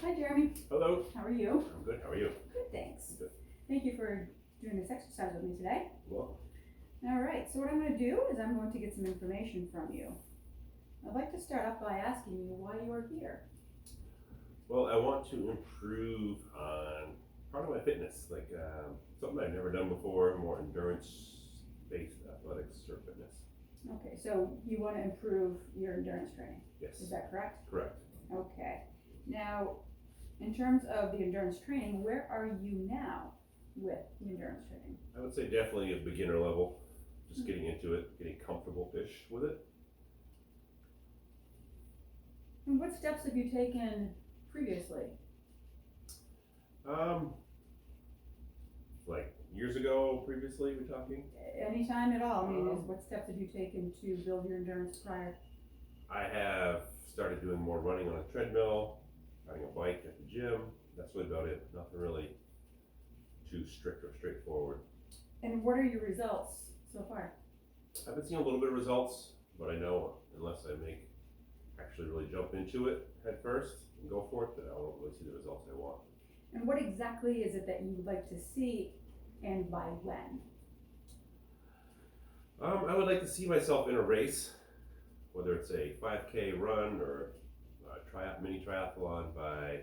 Hi Jeremy, Hello. how are you? I'm good. How are you? Good, thanks. Good. Thank you for doing this exercise with me today. Well, Alright, so what I'm going to do is I'm going to get some information from you. I'd like to start off by asking you why you are here. I want to improve on part of my fitness, like something I've never done before, more endurance-based athletics or fitness. Okay, so you want to improve your endurance training, Yes. is that correct? Correct. Okay. Now, in terms of the endurance training, where are you now with the endurance training? I would say definitely a beginner level, just getting into it, getting comfortable-ish with it. And what steps have you taken previously? Like years ago, previously, we're talking. Anytime at all, what steps have you taken to build your endurance prior? I have started doing more running on a treadmill, riding a bike at the gym. That's really about it. Nothing really too strict or straightforward. And what are your results so far? I've been seeing a little bit of results, but I know unless I actually really jump into it head first and go for it, that I won't really see the results I want. And what exactly is it that you would like to see, and by when? I would like to see myself in a race, whether it's a 5K run or a mini triathlon by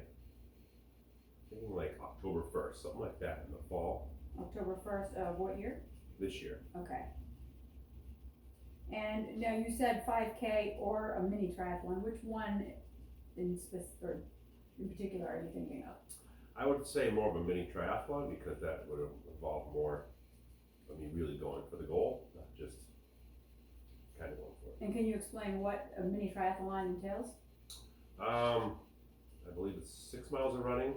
thinking like October 1st, something like that in the fall October 1st of what year? this year. Okay. And now you said 5K or a mini triathlon. Which one in particular are you thinking of? I would say more of a mini triathlon because that would involve more of me really going for the goal, not just kind of going for it. And can you explain what a mini triathlon entails? I believe it's 6 miles of running,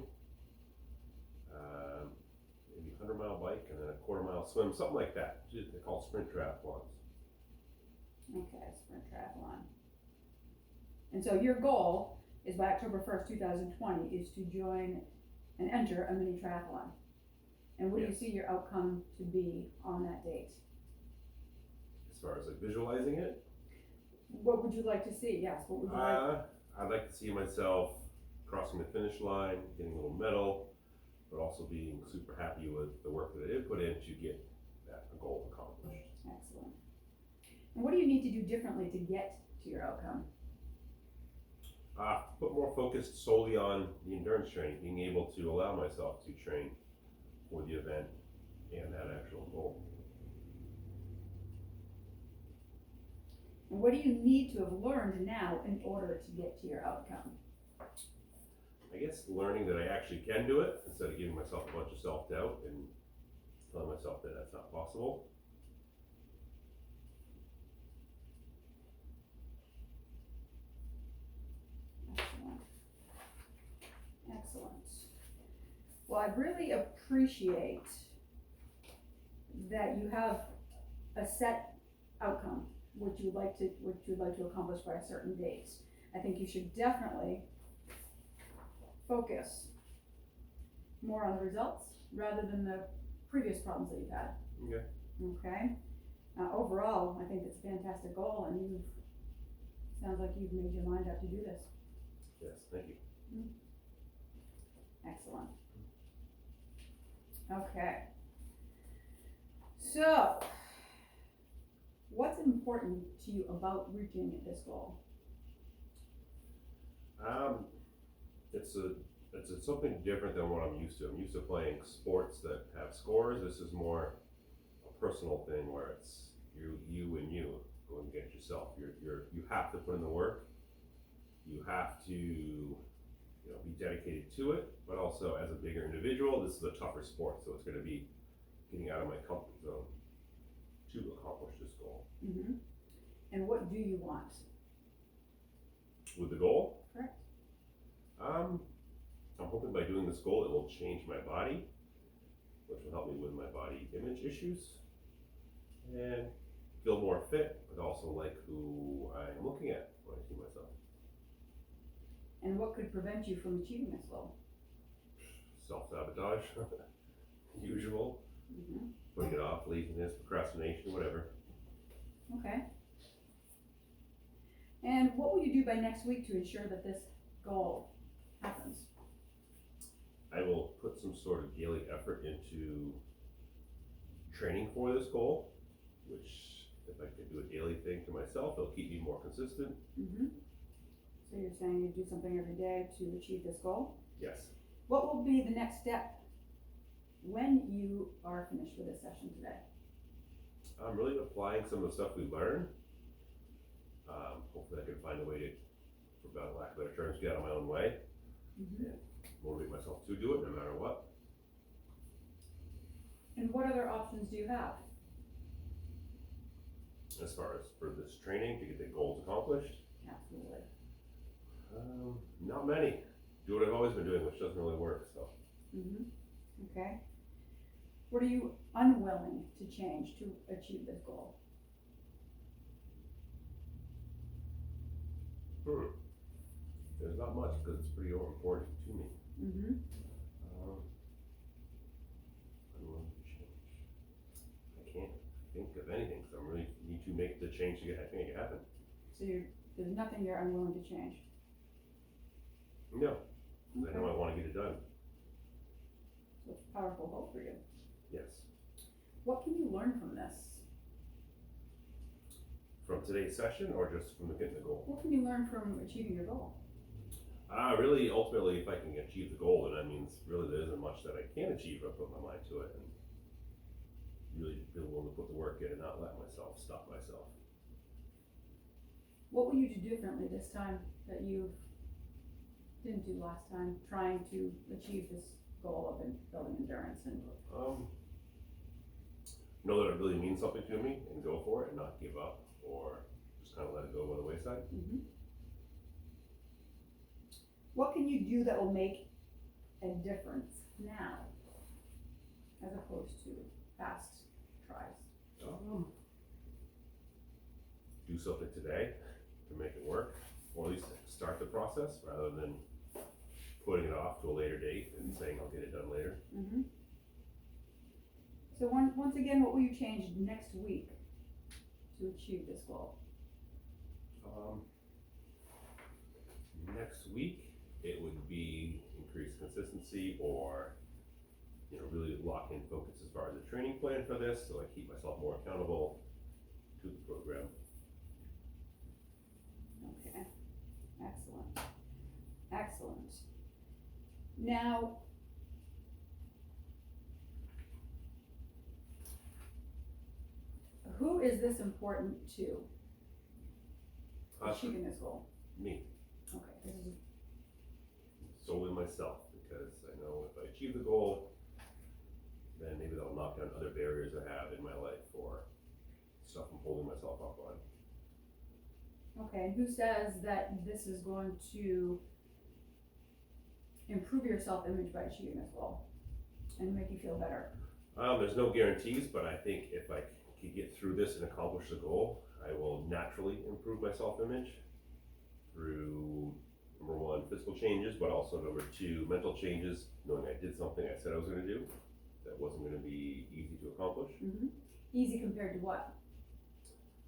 maybe 100-mile bike, and then a quarter-mile swim, something like that. They're called sprint triathlons. Okay, sprint triathlon. And so your goal is by October 1st, 2020 is to join and enter a mini triathlon. And what do you Yes. see your outcome to be on that date? As far as like visualizing it, What would you like to see? Yes, what would you like? I'd like to see myself crossing the finish line, getting a little medal, but also being super happy with the work that I did put in to get that goal accomplished. Excellent. And what do you need to do differently to get to your outcome? Put more focus solely on the endurance training, being able to allow myself to train for the event and that actual goal. And what do you need to have learned now in order to get to your outcome? I guess learning that I actually can do it instead of giving myself a bunch of self-doubt and telling myself that that's not possible. Excellent. Excellent. Well, I really appreciate that you have a set outcome, which you'd like to accomplish by a certain date. I think you should definitely focus more on the results rather than the previous problems that you've had. Okay. Okay. Overall, I think it's a fantastic goal, and sounds like you've made your mind up to do this. Yes, thank you. Excellent. Okay. So, what's important to you about reaching this goal? It's something different than what I'm used to. I'm used to playing sports that have scores. This is more a personal thing where it's you and you going against yourself. You have to put in the work. You have to be dedicated to it, but also as a bigger individual, this is a tougher sport, so it's going to be getting out of my comfort zone to accomplish this goal. Mm-hmm. And what do you want? With the goal? Correct. I'm hoping by doing this goal, it will change my body, which will help me with my body image issues, and feel more fit, but also like who I'm looking at when I see myself. And what could prevent you from achieving this goal? Self-sabotage, usual, Mm-hmm. putting it off, laziness, procrastination, whatever. Okay. And what will you do by next week to ensure that this goal happens? some sort of daily effort into training for this goal, which if I could do a daily thing to myself, it'll keep me more consistent. Mm-hmm. So you're saying you do something every day to achieve this goal? Yes. What will be the next step when you are finished with this session today? I'm really applying some of the stuff we learned. Hopefully I can find a way to, for lack of better terms, get out of my own way Mm-hmm. and motivate myself to do it no matter what. And what other options do you have? As far as for this training to get the goals accomplished, Absolutely. not many. Do what I've always been doing, which doesn't really work, so. Mm-hmm. Okay. What are you unwilling to change to achieve this goal? There's not much because it's pretty important to me. Mm-hmm. Unwilling to change. I can't think of anything, so I really need to make the change to make it happen. So there's nothing you're unwilling to change? No, 'cause I know Okay. I want to get it done. So it's a powerful goal for you. Yes. What can you learn from this? From today's session or just from getting the goal? What can you learn from achieving your goal? Really, ultimately, if I can achieve the goal, then that means really there isn't much that I can achieve if I put my mind to it and really be willing to put the work in and not let myself stop myself. What will you do differently this time that you didn't do last time, trying to achieve this goal of building endurance? And Know that it really means something to me and go for it and not give up or just kind of let it go by the wayside. mm-hmm. What can you do that will make a difference now, as opposed to past tries? Do something today to make it work, or at least start the process rather than putting it off to a later date and saying I'll get it done later. Mm-hmm. So once again, what will you change next week to achieve this goal? Next week, it would be increased consistency or, really lock in focus as far as the training plan for this, so I keep myself more accountable to the program. Okay, excellent, excellent. Now, who is this important to, achieving this goal? Me, Okay, this is, solely myself, because I know if I achieve the goal, then maybe that'll knock down other barriers I have in my life or stuff I'm holding myself up on. okay, and who says that this is going to improve your self-image by achieving this goal and make you feel better? There's no guarantees, but I think if I can get through this and accomplish the goal, I will naturally improve my self-image through, number one, physical changes, but also number two, mental changes, knowing I did something I said I was gonna do that wasn't gonna be easy to accomplish. Mm-hmm. Easy compared to what?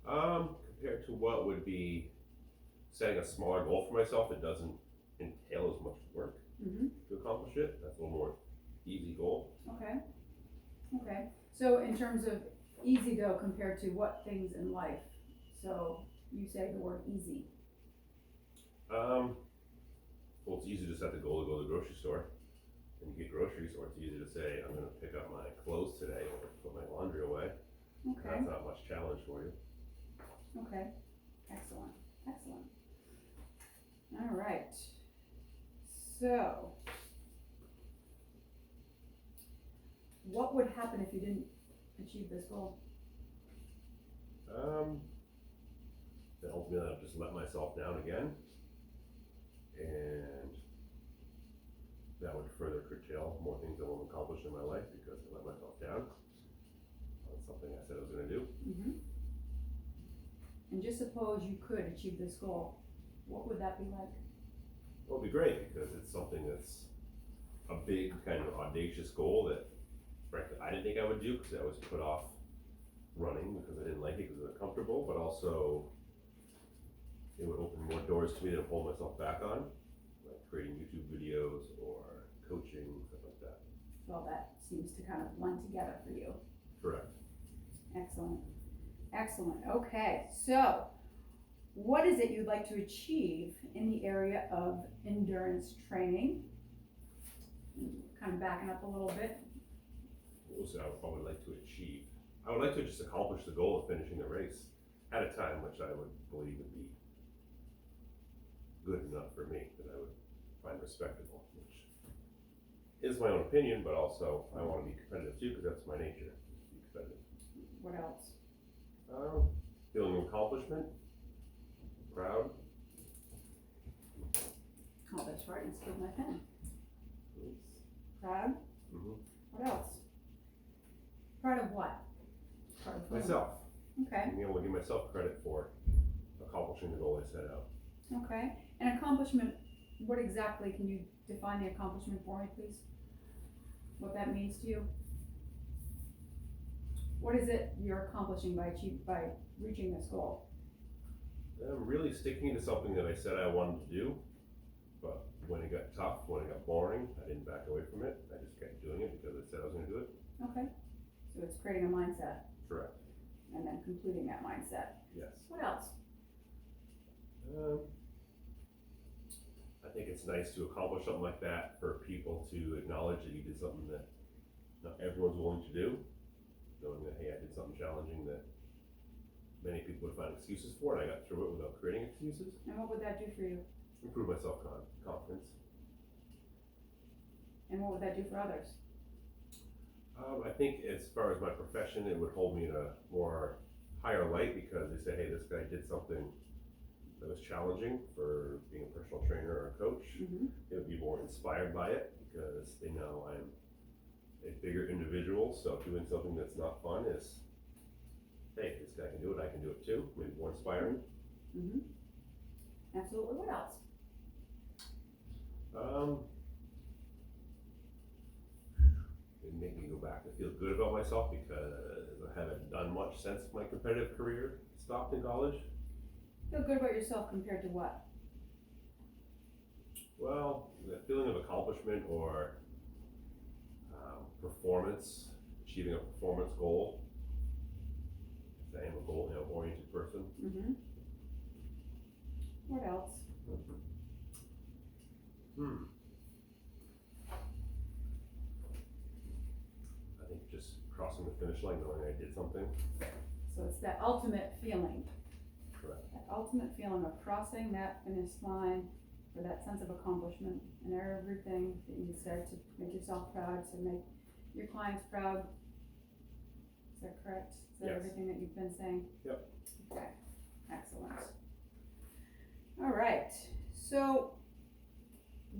Compared to what would be setting a smaller goal for myself that doesn't entail as much work Mm-hmm. to accomplish it, that's a little more easy goal. Okay, okay. So in terms of easy though, compared to what things in life? So you say the word easy. Well, it's easy to set the goal to go to the grocery store and get groceries, or it's easy to say, I'm gonna pick up my clothes today or put my laundry away. Okay, That's not much challenge for you. okay. Excellent, excellent. All right. So, what would happen if you didn't achieve this goal? Then ultimately I'll just let myself down again, and that would further curtail more things I won't accomplish in my life because I let myself down on something I said I was gonna do. Mm-hmm. And just suppose you could achieve this goal, what would that be like? Well, it'd be great because it's something that's a big kind of audacious goal that frankly I didn't think I would do because I was put off running because I didn't like it because it was uncomfortable, but also it would open more doors to me to hold myself back on, like creating YouTube videos or coaching, stuff like that. seems to kind of blend together for you. Correct. Excellent, excellent. Okay, so what is it you'd like to achieve in the area of endurance training? Kind of backing up a little bit. What was it I would like to achieve? I would like to just accomplish the goal of finishing the race at a time which I would believe would be good enough for me, that I would find respectable, which is my own opinion, but also I want to be competitive too, because that's my nature, to be competitive. What else? Feeling of accomplishment, proud. Oh, that's right, it's with my pen. Proud? Mm-hmm. What else? Proud of what? Proud of whom? Myself. Okay, Being able to give myself credit for accomplishing the goal I set out. okay. An accomplishment, what exactly, can you define the accomplishment for me, please? What that means to you? What is it you're accomplishing by reaching this goal? I'm really sticking to something that I said I wanted to do, but when it got tough, when it got boring, I didn't back away from it. I just kept doing it because I said I was going to do it. Okay, so it's creating a mindset Correct. and then completing that mindset. Yes. What else? I think it's nice to accomplish something like that for people to acknowledge that you did something that not everyone's willing to do. Knowing that, hey, I did something challenging that many people would find excuses for, and I got through it without creating excuses. And what would that do for you? Improve my self-confidence. And what would that do for others? I think as far as my profession, it would hold me in a more higher light, because they say, hey, this guy did something that was challenging for being a personal trainer or a coach. Mm-hmm. They would be more inspired by it because they know I'm a bigger individual, so doing something that's not fun is, hey, this guy can do it, I can do it too, maybe more inspiring. Mm-hmm. Absolutely. What else? It made me go back and feel good about myself, because I haven't done much since my competitive career stopped in college. Feel good about yourself compared to what? Well, the feeling of accomplishment or performance, achieving a performance goal. I am a goal-oriented person. Mm-hmm. What else? I think just crossing the finish line, knowing I did something. So it's that ultimate feeling. Correct. That ultimate feeling of crossing that finish line, for that sense of accomplishment and everything that you said to make yourself proud, to make your clients proud. Is that correct? Is that Yes. everything that you've been saying? Yep. Okay, excellent. All right, so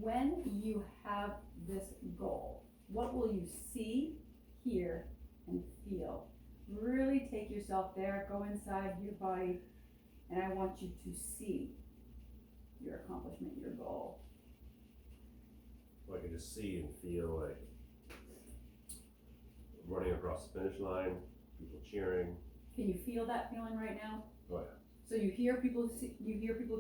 when you have this goal, what will you see, hear, and feel? Really take yourself there, go inside your body, and I want you to see your accomplishment, your goal. I can just see and feel like running across the finish line, people cheering. Can you feel that feeling right now? Oh yeah. So you hear people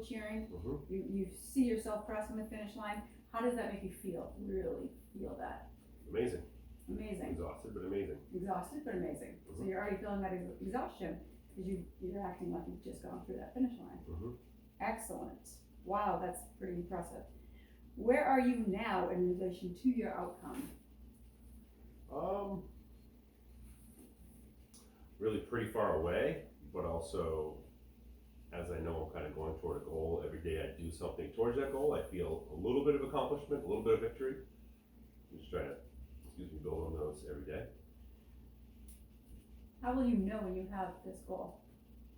cheering, Mm-hmm. you see yourself crossing the finish line. How does that make you feel? Really feel that. Amazing. Amazing. Exhausted, but amazing. Exhausted, but amazing. So you're already feeling that exhaustion because you're acting like you've just gone through that finish line. Mm-hmm. Excellent. Wow, that's pretty impressive. Where are you now in relation to your outcome? Really pretty far away, but also, as I know I'm kind of going toward a goal, every day I do something towards that goal, I feel a little bit of accomplishment, a little bit of victory. I'm just trying to, build on those every day. How will you know when you have this goal?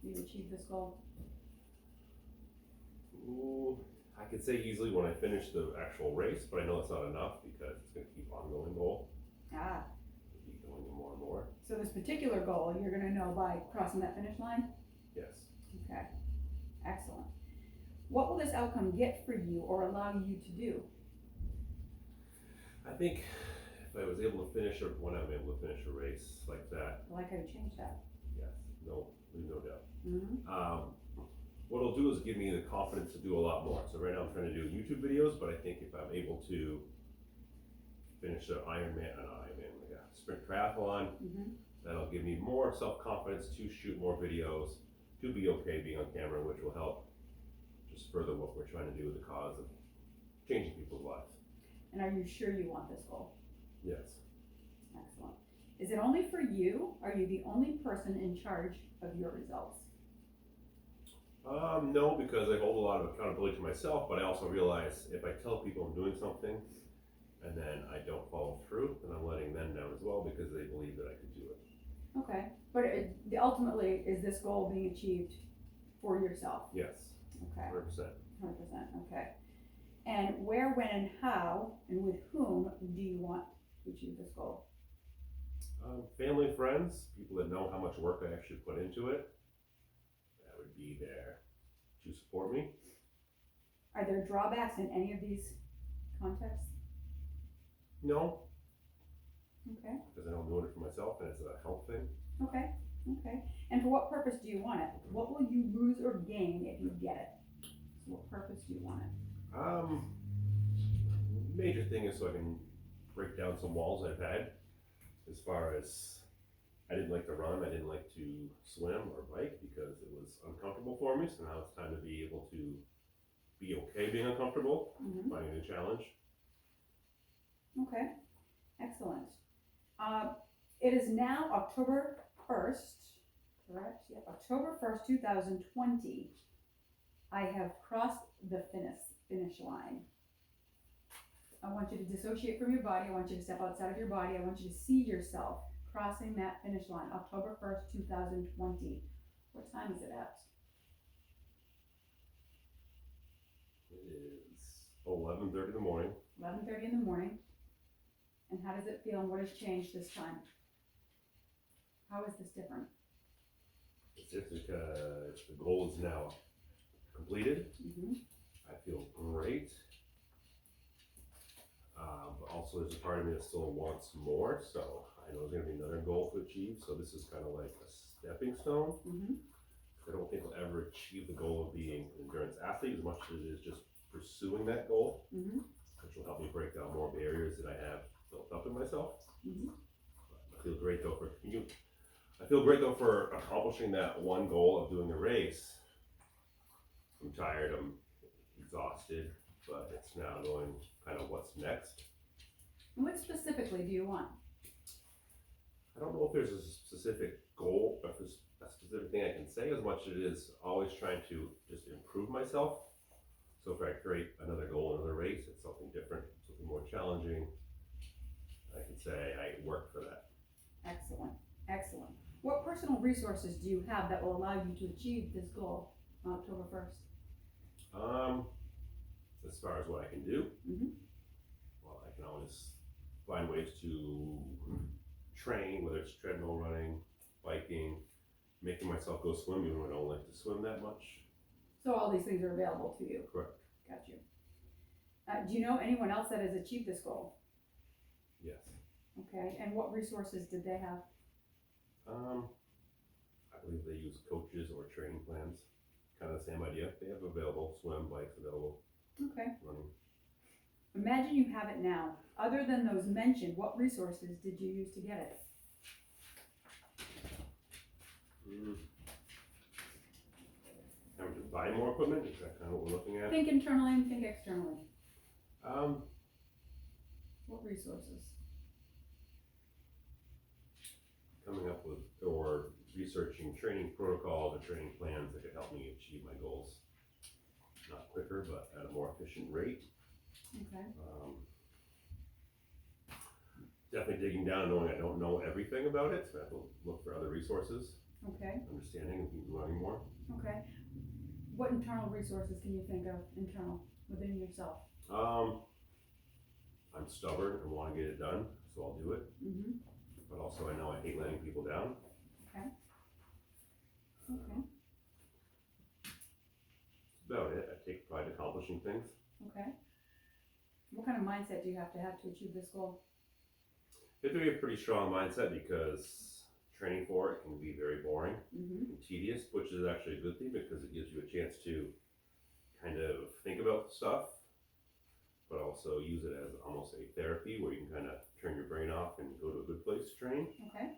You achieve this goal? Ooh, I could say easily when I finish the actual race, but I know it's not enough because it's going to keep on going goal. Ah, Keep going more and more. so this particular goal, you're gonna know by crossing that finish line? Yes. Okay, excellent. What will this outcome get for you or allow you to do? I think if I was able to finish, or when I'm able to finish a race like that, I like how you changed that. yes, no doubt. Mm-hmm. What it'll do is give me the confidence to do a lot more. So right now I'm trying to do YouTube videos, but I think if I'm able to finish an like a sprint triathlon. Mm-hmm. That'll give me more self-confidence to shoot more videos, to be okay being on camera, which will help just further what we're trying to do with the cause of changing people's lives. And are you sure you want this goal? Yes. Excellent. Is it only for you? Are you the only person in charge of your results? No, because I hold a lot of accountability to myself, but I also realize if I tell people I'm doing something and then I don't follow through, then I'm letting them down as well because they believe that I could do it. Okay, but ultimately, is this goal being achieved for yourself? Yes, Okay, 100%. 100%, okay. And where, when, and how, and with whom do you want to achieve this goal? Family and friends, people that know how much work I actually put into it, that would be there to support me. Are there drawbacks in any of these contexts? No, Okay, because I don't do it for myself and it's a health thing. okay, okay. And for what purpose do you want it? What will you lose or gain if you get it? So what purpose do you want it? Major thing is so I can break down some walls I've had as far as I didn't like to run, I didn't like to swim or bike because it was uncomfortable for me. So now it's time to be able to be okay being uncomfortable, Mm-hmm. finding a challenge. Okay, excellent. It is now October 1st, correct? Yep, October 1st, 2020. I have crossed the finish line. I want you to dissociate from your body. I want you to step outside of your body. I want you to see yourself crossing that finish line, October 1st, 2020. What time is it at? It is 11:30 in the morning. 11:30 in the morning. And how does it feel and what has changed this time? How is this different? It's just because the goal is now completed. Mm-hmm. I feel great. But also there's a part of me that still wants more, so I know there's gonna be another goal to achieve, so this is kind of like a stepping stone. Mm-hmm. I don't think I'll ever achieve the goal of being an endurance athlete as much as it is just pursuing that goal, Mm-hmm. which will help me break down more barriers that I have built up in myself. Mm-hmm. I feel great though for accomplishing that one goal of doing the race. I'm tired, I'm exhausted, but it's now going kind of what's next. What specifically do you want? I don't know if there's a specific goal, or if there's a specific thing I can say as much as it is always trying to just improve myself. So if I create another goal, another race, it's something different, something more challenging. I can say I work for that. Excellent, excellent. What personal resources do you have that will allow you to achieve this goal on October 1st? As far as what I can do, Mm-hmm. well, I can always find ways to train, whether it's treadmill running, biking, making myself go swim, even when I don't like to swim that much. So all these things are available to you. Correct. Got you. Do you know anyone else that has achieved this goal? Yes. Okay, and what resources did they have? I believe they use coaches or training plans. Kind of the same idea. They have available swim, bikes available, Okay. running. Imagine you have it now. Other than those mentioned, what resources did you use to get it? Having to buy more equipment, is that kind of what we're looking at? Think internally and think externally. Um, What resources? coming up with or researching training protocols or training plans that could help me achieve my goals. Not quicker, but at a more efficient rate. Okay. Definitely digging down, knowing I don't know everything about it, so I have to look for other resources, Okay. understanding and learning more. Okay. What internal resources can you think of internal within yourself? I'm stubborn and want to get it done, so I'll do it. Mm-hmm. But also I know I hate letting people down. Okay. Okay. That's about it. I take pride in accomplishing things. Okay. What kind of mindset do you have to achieve this goal? You have to be a pretty strong mindset because training for it can be very boring Mm-hmm. and tedious, which is actually a good thing because it gives you a chance to kind of think about stuff but also use it as almost a therapy where you can kind of turn your brain off and go to a good place to train. Okay.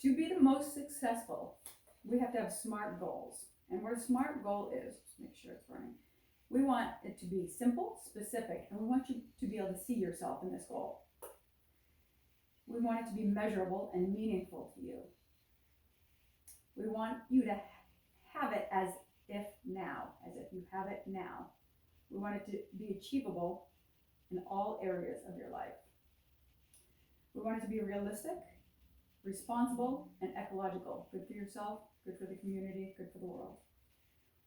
To be the most successful, we have to have SMART goals. And what a SMART goal is, just make sure it's running. We want it to be simple, specific, and we want you to be able to see yourself in this goal. We want it to be measurable and meaningful to you. We want you to have it as if now, as if you have it now. We want it to be achievable in all areas of your life. We want it to be realistic, responsible, and ecological. Good for yourself, good for the community, good for the world.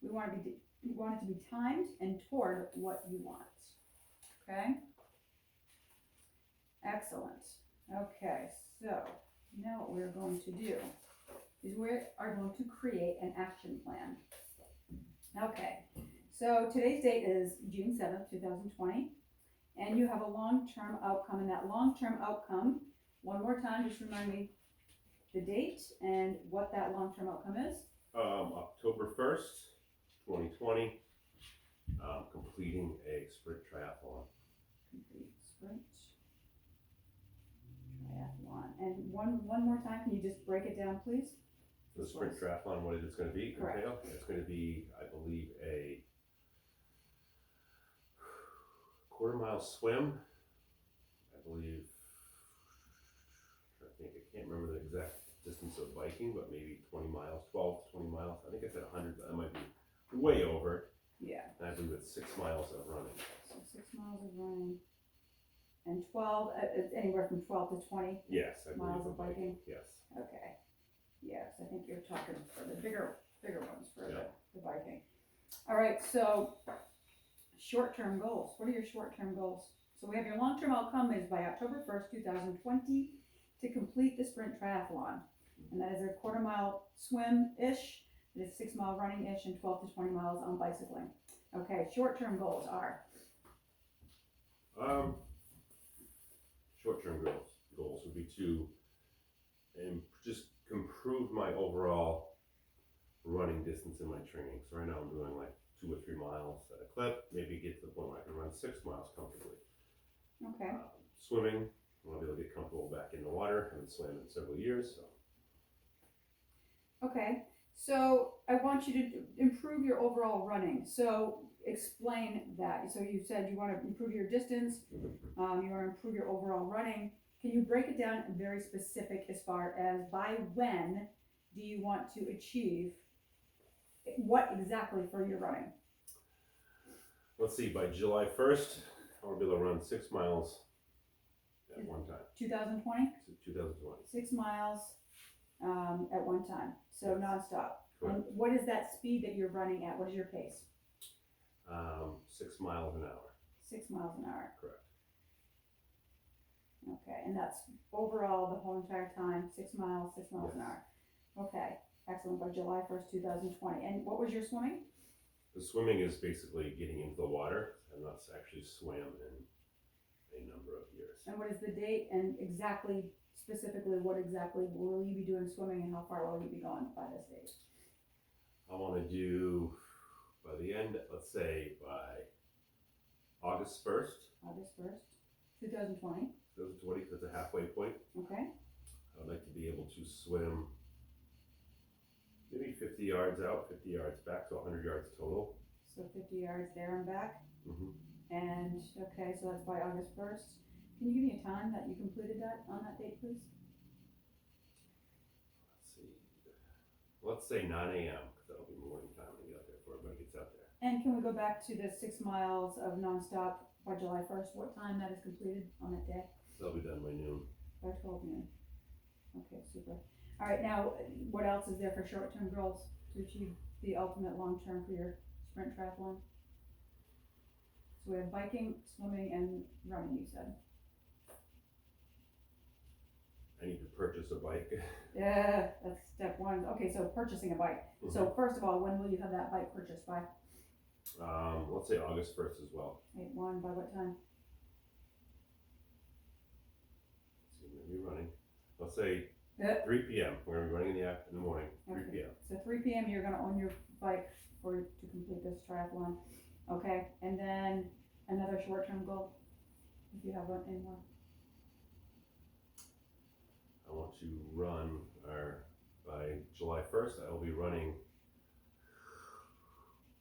We want it to be timed and toward what you want. Okay? Excellent. Okay, so now what we're going to do is we are going to create an action plan. Okay, so today's date is June 7th, 2020, and you have a long-term outcome, and that long-term outcome, one more time, just remind me the date and what that long-term outcome is. October 1st, 2020, completing a sprint triathlon. Complete sprint triathlon. And one more time, can you just break it down, please? The sprint triathlon, what it's going to be? Correct. It's going to be, I believe, a quarter-mile swim. I believe, I can't remember the exact distance of biking, but maybe 20 miles, 12 to 20 miles. I think I said 100, but that might be way over. Yeah. And I believe it's 6 miles of running. So 6 miles of running. And 12, anywhere from 12 to 20 Yes, I believe miles for of biking. Yes. Okay. Yes, I think you're talking for the bigger ones for Yeah. the biking. All right, so short-term goals. What are your short-term goals? So we have your long-term outcome is by October 1st, 2020 to complete the sprint triathlon. And that is a quarter-mile swim-ish, it is 6 mile running-ish, and 12 to 20 miles on bicycling. Okay, short-term goals are? Short-term goals would be to just improve my overall running distance in my training. So right now I'm doing like 2 or 3 miles at a clip, maybe get to the point where I can run 6 miles comfortably. Okay. Swimming, I want to be able to get comfortable back in the water. I haven't swam in several years, so. Okay, so I want you to improve your overall running. So explain that. So you said you want to improve your distance, you want to improve your overall running. Can you break it down very specific as far as by when do you want to achieve what exactly for your running? Let's see, by July 1st, I want to be able to run 6 miles at one time. 2020? 2020. 6 miles at one time, so Yes. nonstop. Correct. And what is that speed that you're running at? What is your pace? 6 miles an hour. 6 miles an hour. Correct. Okay, and that's overall the whole entire time, 6 miles an Yes. hour. Okay, excellent, by July 1st, 2020. And what was your swimming? The swimming is basically getting into the water. I've not actually swam in a number of years. And what is the date and exactly, specifically, what exactly will you be doing swimming and how far will you be going by this date? I want to do by the end, let's say by August 1st, August 1st, 2020, 2020, that's a halfway point. okay? I'd like to be able to swim maybe 50 yards out, 50 yards back, so 100 yards total. So 50 yards there and back. Mm-hmm. And, okay, so that's by August 1st. Can you give me a time that you completed that on that date, please? Let's see. Let's say 9 a.m. because that'll be morning time when I get out there before everybody gets out there. And can we go back to the 6 miles of nonstop by July 1st? What time that is completed on that day? That'll be done by noon. By 12 noon. Okay, super. All right, now, what else is there for short-term goals to achieve the ultimate long-term for your sprint triathlon? So we have biking, swimming, and running, you said. I need to purchase a bike. Yeah, that's step one. Okay, so purchasing a bike. So first of all, when will you have that bike purchased by? Let's say August 1st as well. 8/1, by what time? So we're going to be running. Let's say Yeah. 3 p.m. We're going to be running in the morning, 3 Okay. p.m. So 3 p.m. you're gonna own your bike to complete this triathlon. Okay, and then another short-term goal, if you have one, any more. I want to run by July 1st, I will be running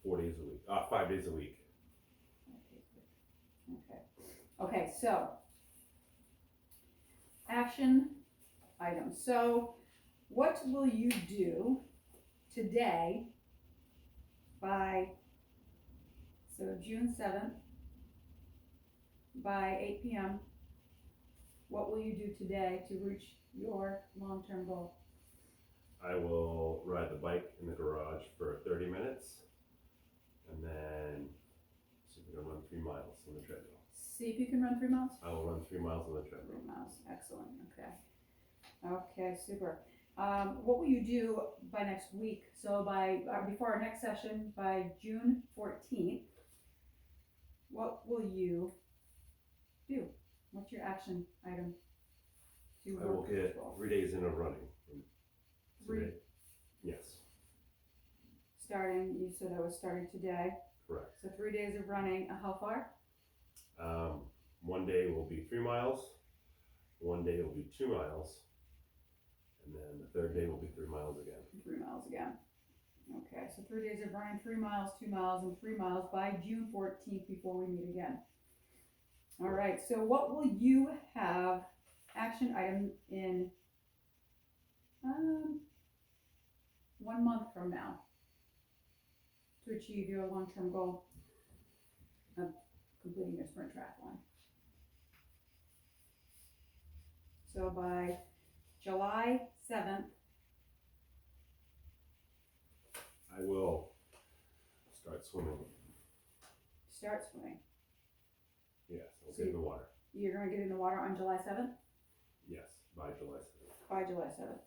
5 days a week. Okay, okay, so, action items. So, what will you do today by, June 7th, by 8 p.m.? What will you do today to reach your long-term goal? I will ride the bike in the garage for 30 minutes, and then see if I can run 3 miles on the treadmill. See if you can run 3 miles? I will run 3 miles on the treadmill. 3 miles, excellent, okay. Okay, super. What will you do by next week? So before our next session, by June 14th, what will you do? What's your action item? I will get 3 days in of running. Today. Yes, Starting, you said that was starting today, correct. so 3 days of running, how far? One day will be 3 miles, one day will be 2 miles, and then the third day will be 3 miles again. 3 miles again. Okay, so 3 days of running, 3 miles, 2 miles, and 3 miles by June 14th before we meet again. All right, so what will you have action item in 1 month from now to achieve your long-term goal of completing your sprint triathlon? So by July 7th, I will start swimming. start swimming. Yes, I'll get in the water. You're gonna get in the water on July 7th? Yes, by July 7th. By July 7th.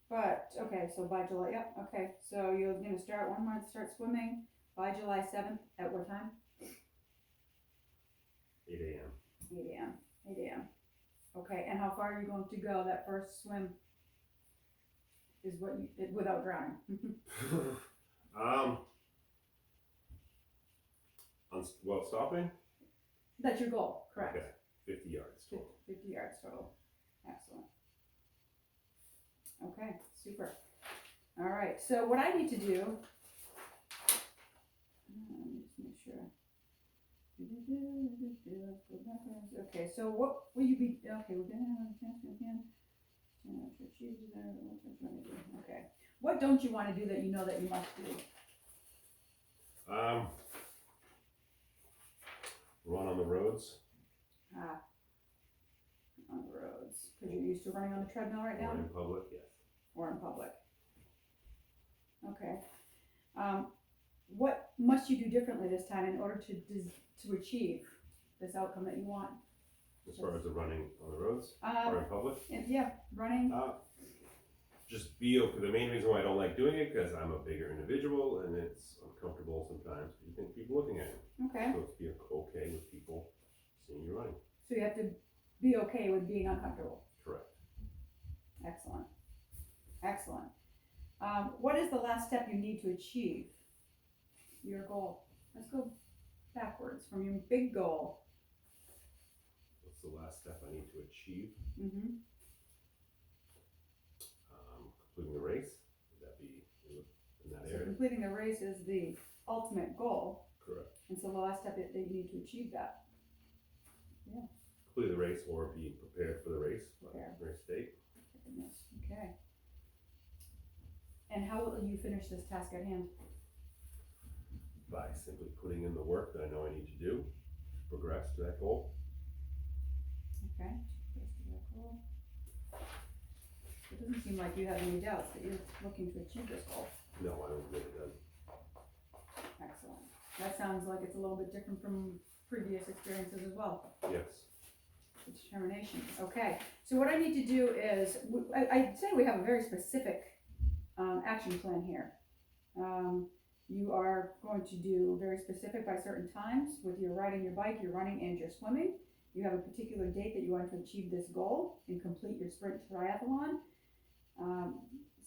But, okay, so by July, yep, okay, so you're gonna start 1 month, start swimming by July 7th, at what time? 8 a.m. 8 a.m., 8 a.m. Okay, and how far are you going to go? That first swim is what you, without drowning? Stopping? That's your goal, correct? Okay, 50 yards total. 50 yards total, excellent. Okay, super. All right, so what I need to do, let me just make sure. Okay, so what will you be, okay, we're gonna have a chance again. Okay, what don't you want to do that you know that you must do? Run on the roads. On the roads, because you're used to running on the treadmill right now? Or in public, yes. Or in public. Okay. What must you do differently this time in order to achieve this outcome that you want? As far as the running on the roads or in public? Yeah, running. Just be okay. The main reason why I don't like doing it because I'm a bigger individual and it's uncomfortable sometimes. You think people looking at you. Okay. So it's be okay with people seeing you running. So you have to be okay with being uncomfortable. Correct. Excellent. Excellent. What is the last step you need to achieve your goal? Let's go backwards from your big goal. What's the last step I need to achieve? Mm-hmm. Completing the race. Would that be in that So area? completing the race is the ultimate goal. Correct. And so the last step that you need to achieve that. Complete the race or be prepared for the race. Prepare. Race date. Goodness. Okay. And how will you finish this task at hand? By simply putting in the work that I know I need to do to progress to that goal. Okay. It doesn't seem like you have any doubts that you're looking to achieve this goal. No, I don't think it does. Excellent. That sounds like it's a little bit different from previous experiences as well. Yes. Determination. Okay. So what I need to do is, I'd say we have a very specific action plan here. You are going to do very specific by certain times with your riding your bike, your running, and your swimming. You have a particular date that you want to achieve this goal and complete your sprint triathlon.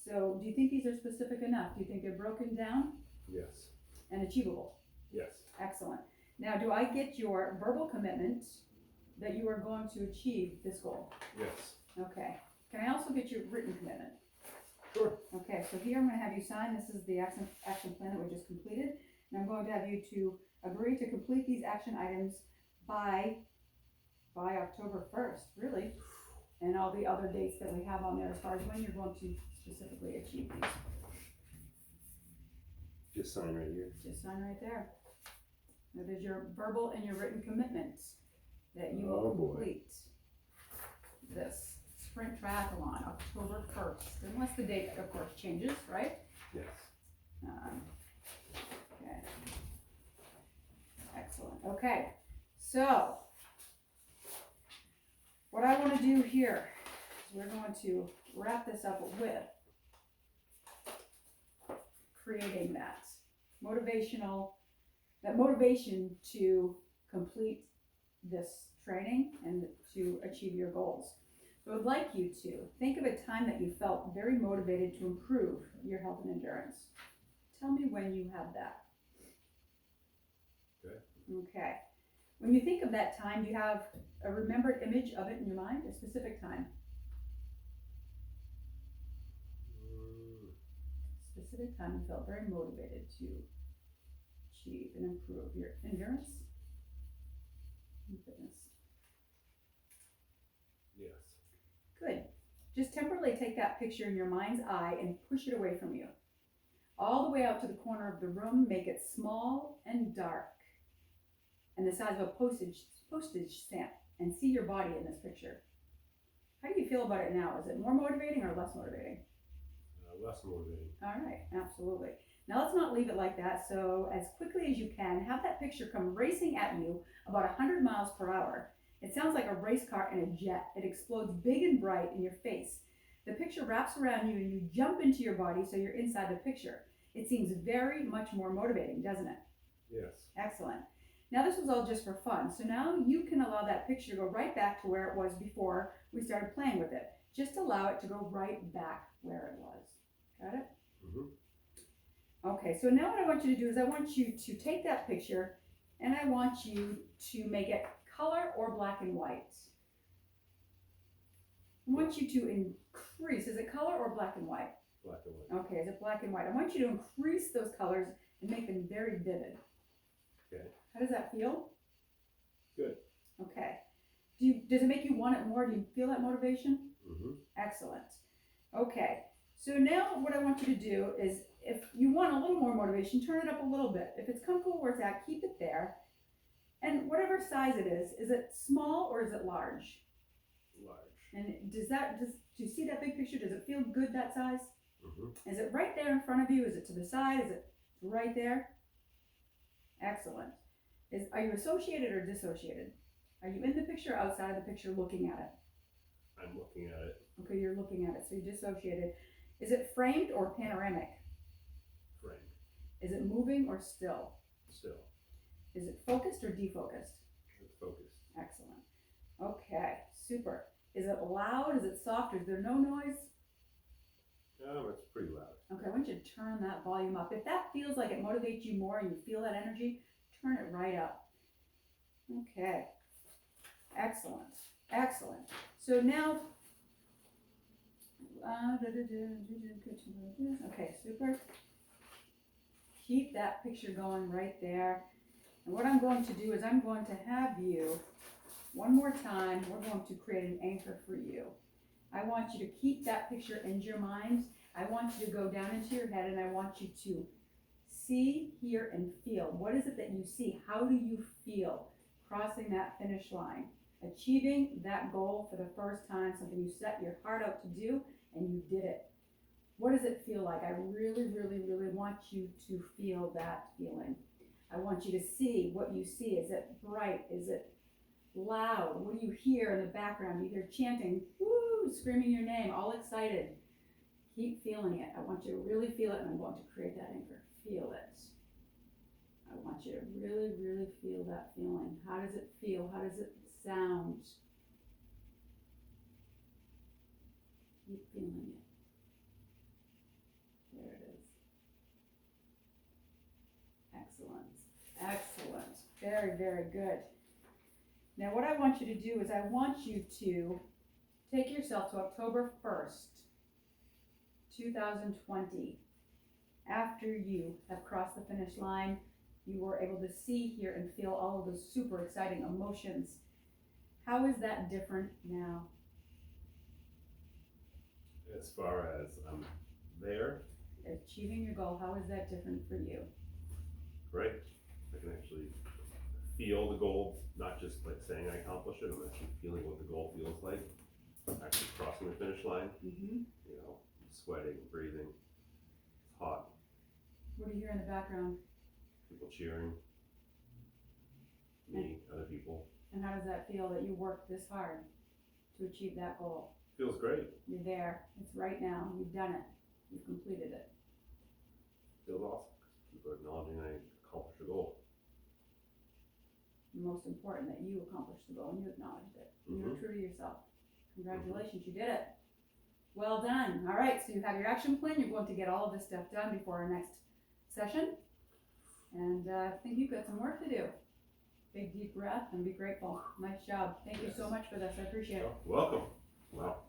So do you think these are specific enough? Do you think they're broken down Yes. and achievable? Yes. Excellent. Now, do I get your verbal commitment that you are going to achieve this goal? Yes. Okay. Can I also get your written commitment? Sure. Okay, so here I'm gonna have you sign, this is the action plan that we just completed, and I'm going to have you to agree to complete these action items by October 1st, really, and all the other dates that we have on there as far as when you're going to specifically achieve these. Just sign right here. Just sign right there. That is your verbal and your written commitments that you will Oh, boy. complete this sprint triathlon October 1st, unless the date, of course, changes, right? Yes. Okay. Excellent. Okay. So, what I want to do here is we're going to wrap this up with creating that motivation to complete this training and to achieve your goals. So I'd like you to think of a time that you felt very motivated to improve your health and endurance. Tell me when you had that. Okay. Okay. When you think of that time, do you have a remembered image of it in your mind, a specific time? Specific time you felt very motivated to achieve and improve your endurance and fitness. Yes. Good. Just temporarily take that picture in your mind's eye and push it away from you. All the way out to the corner of the room, make it small and dark and the size of a postage stamp, and see your body in this picture. How do you feel about it now? Is it more motivating or less motivating? Less motivating. All right, absolutely. Now let's not leave it like that. So as quickly as you can, have that picture come racing at you about 100 miles per hour. It sounds like a race car in a jet. It explodes big and bright in your face. The picture wraps around you and you jump into your body so you're inside the picture. It seems very much more motivating, doesn't it? Yes. Excellent. Now this was all just for fun. So now you can allow that picture to go right back to where it was before we started playing with it. Just allow it to go right back where it was. Got it? Mm-hmm. Okay, so now what I want you to do is I want you to take that picture and I want you to make it color or black and white. I want you to increase, is it color or black and white? Black and white. Okay, is it black and white? I want you to increase those colors and make them very vivid. Okay. How does that feel? Good. Okay. Does it make you want it more? Do you feel that motivation? Mm-hmm. Excellent. Okay. So now what I want you to do is, if you want a little more motivation, turn it up a little bit. If it's comfortable where it's at, keep it there. And whatever size it is it small or is it large? Large. And do you see that big picture? Does it feel good, that size? Mm-hmm. Is it right there in front of you? Is it to the side? Is it right there? Excellent. Are you associated or dissociated? Are you in the picture or outside of the picture looking at it? I'm looking at it. Okay, you're looking at it, so you're dissociated. Is it framed or panoramic? Framed. Is it moving or still? Still. Is it focused or defocused? It's focused. Excellent. Okay, super. Is it loud? Is it soft? Or is there no noise? It's pretty loud. Okay, I want you to turn that volume up. If that feels like it motivates you more and you feel that energy, turn it right up. Okay. Excellent. Excellent. So now, okay, super. Keep that picture going right there. And what I'm going to do is I'm going to have you, one more time, we're going to create an anchor for you. I want you to keep that picture in your mind. I want you to go down into your head and I want you to see, hear, and feel. What is it that you see? How do you feel crossing that finish line? Achieving that goal for the first time, something you set your heart out to do and you did it. What does it feel like? I really, really, really want you to feel that feeling. I want you to see what you see. Is it bright? Is it loud? What do you hear in the background? Do you hear chanting, woo, screaming your name, all excited? Keep feeling it. I want you to really feel it, and I'm going to create that anchor. Feel it. I want you to really, really feel that feeling. How does it feel? How does it sound? Keep feeling it. There it is. Excellent. Very, very good. Now what I want you to do is I want you to take yourself to October 1st, 2020. After you have crossed the finish line, you were able to see, hear, and feel all of those super exciting emotions. How is that different now? As far as I'm there, Achieving your goal, how is that different for you? right? I can actually feel the goal, not just like saying I accomplished it, I'm actually feeling what the goal feels like. Actually crossing the finish line, Mm-hmm. you know, sweating, breathing, it's hot, What do you hear in the background? people cheering, me, other people. And how does that feel that you worked this hard to achieve that goal? Feels great, You're there. It's right now. You've done it. You've completed it. feels awesome. People are acknowledging I accomplished a goal. Most important that you accomplished the goal and you acknowledged it. And you were Mhm. true to yourself. Congratulations, you did it. Well done. All right, so you have your action plan. You're going to get all of this stuff done before our next session. And I think you've got some work to do. Big deep breath and be grateful. Nice job. Thank you so Yes. much for this. I appreciate it. Welcome. Wow.